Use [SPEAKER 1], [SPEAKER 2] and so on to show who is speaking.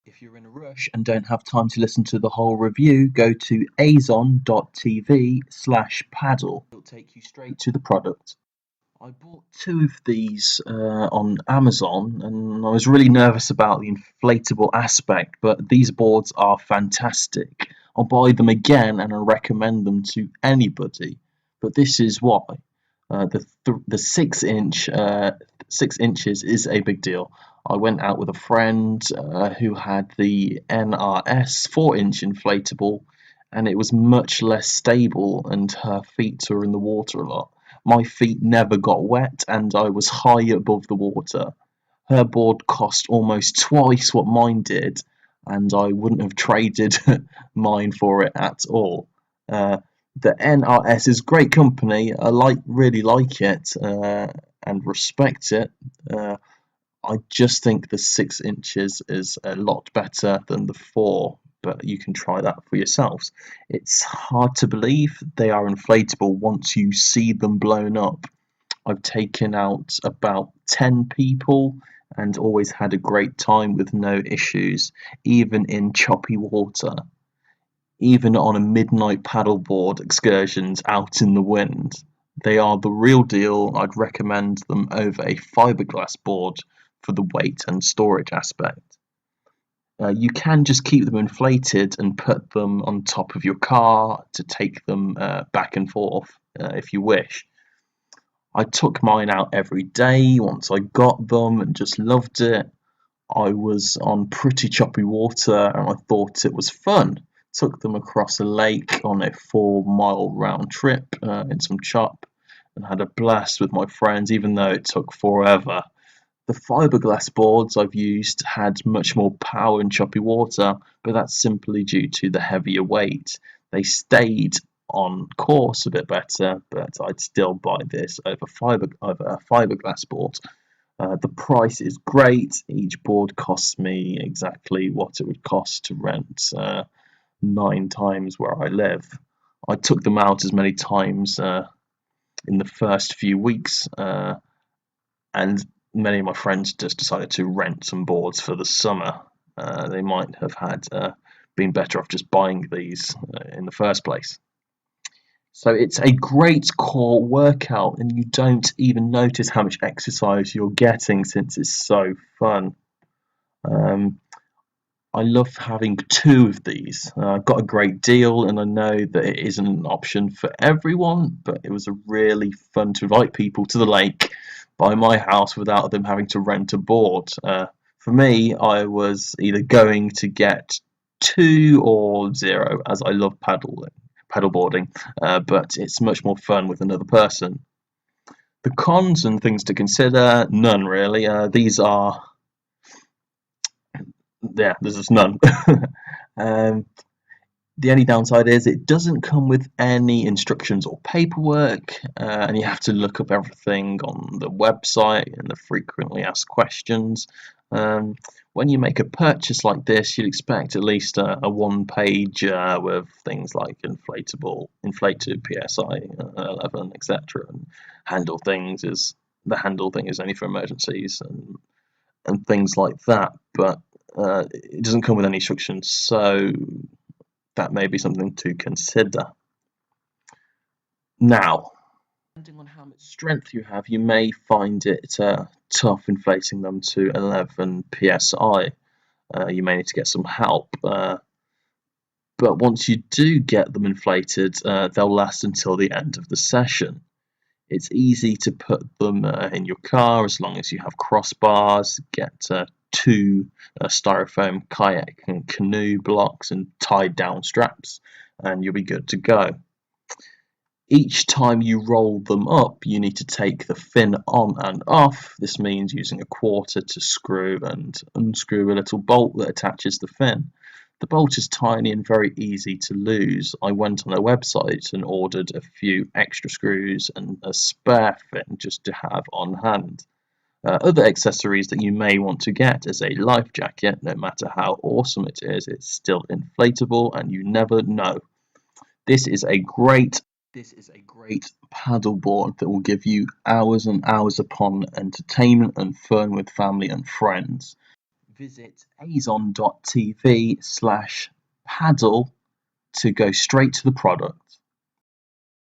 [SPEAKER 1] If you're in a rush and don't have time to listen to the whole review, go to azon.tv/paddle. It'll take you straight to the product. I bought two of these on Amazon and I was really nervous about the inflatable aspect, but these boards are fantastic. I'll buy them again and I recommend them to anybody. But this is why. The 6 inches is a big deal. I went out with a friend who had the NRS 4-inch inflatable, and it was much less stable, and her feet were in the water a lot. My feet never got wet, and I was high above the water. Her board cost almost twice what mine did, and I wouldn't have traded mine for it at all. The NRS is great company. Really like it and respect it. I just think the 6 inches is a lot better than the 4, but you can try that for yourselves. It's hard to believe they are inflatable once you see them blown up. I've taken out about 10 people and always had a great time with no issues, even in choppy water. Even on a midnight paddleboard excursions out in the wind. They are the real deal. I'd recommend them over a fiberglass board for the weight and storage aspect. You can just keep them inflated and put them on top of your car to take them back and forth if you wish. I took mine out every day once I got them and just loved it. I was on pretty choppy water and I thought it was fun. Took them across a lake on a 4-mile round trip in some chop and had a blast with my friends, even though it took forever. The fiberglass boards I've used had much more power in choppy water, but that's simply due to the heavier weight. They stayed on course a bit better, but I'd still buy this over a fiberglass board. The price is great. Each board costs me exactly what it would cost to rent 9 times where I live. I took them out as many times in the first few weeks, and many of my friends just decided to rent some boards for the summer. They might have had been better off just buying these in the first place. So it's a great core workout, and you don't even notice how much exercise you're getting since it's so fun. I love having 2 of these. I got a great deal, and I know that it isn't an option for everyone, but it was really fun to invite people to the lake by my house without them having to rent a board. For me, I was either going to get 2 or 0, as I love paddleboarding, but it's much more fun with another person. The cons and things to consider, none really. There's just none. The only downside is it doesn't come with any instructions or paperwork, and you have to look up everything on the website and the frequently asked questions. When you make a purchase like this, you'd expect at least a 1-page with things like inflated PSI 11, etc. And the handle thing is only for emergencies and things like that, but it doesn't come with any instructions, so that may be something to consider. Now, depending on how much strength you have, you may find it tough inflating them to 11 psi. You may need to get some help, but once you do get them inflated, they'll last until the end of the session. It's easy to put them in your car as long as you have crossbars, get 2 styrofoam kayak and canoe blocks and tied down straps, and you'll be good to go. Each time you roll them up, you need to take the fin on and off. This means using a quarter to screw and unscrew a little bolt that attaches the fin. The bolt is tiny and very easy to lose. I went on their website and ordered a few extra screws and a spare fin just to have on hand. Other accessories that you may want to get is a life jacket. No matter how awesome it is, it's still inflatable and you never know. This is a great paddleboard that will give you hours and hours upon entertainment and fun with family and friends. visit azon.tv/paddle to go straight to the product.